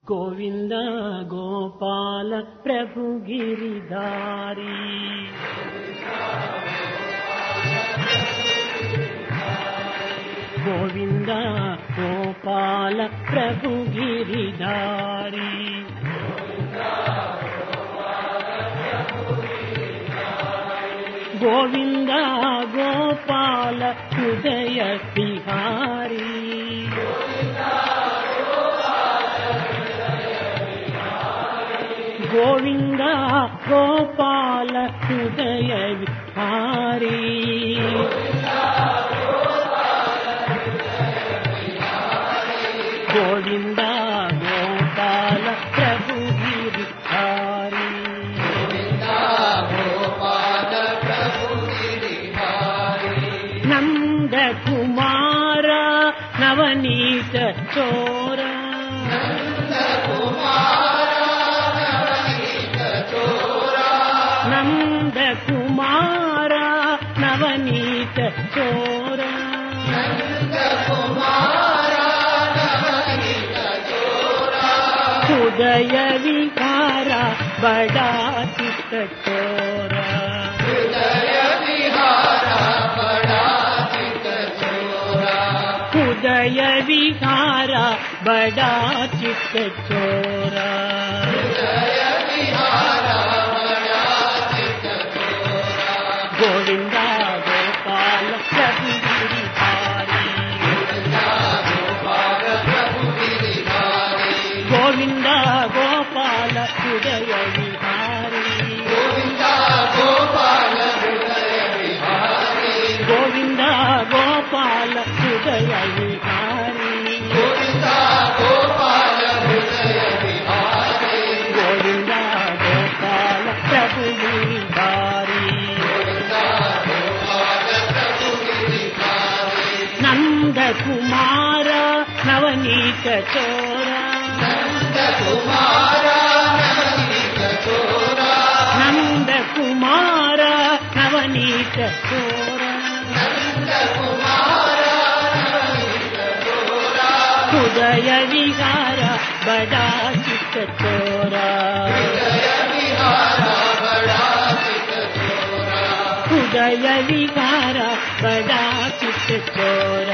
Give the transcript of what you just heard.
गोविंद गोपाल प्रभु गिरिधारी गोविंद गोपाल प्रभु गिरिधारी गोविंद गोपाल हृदय बिहारी गोविंद गोपाल हृदय बिहारी गोविंद गोपाल प्रभु गिरिधारी नंद कुमार नवनीत चोर नंद कुमार नवनीत चोर हृदय विकार बड़ा चित्त चोर हृदय विकार बड़ा चित्त चोर गोविंद गोपाल प्रभु गिरिधारी गोविंद गोपाल हृदय विहारी गोविंद गोपाल हृदय विहारी गोविंद गोपाल प्रभु गिरिधारी नंद कुमार नवनीत चोर नंद कुमार नवनीत चोर हृदय विहार बड़ा चित्त चोर हृदय विहार बड़ा चित्त चोर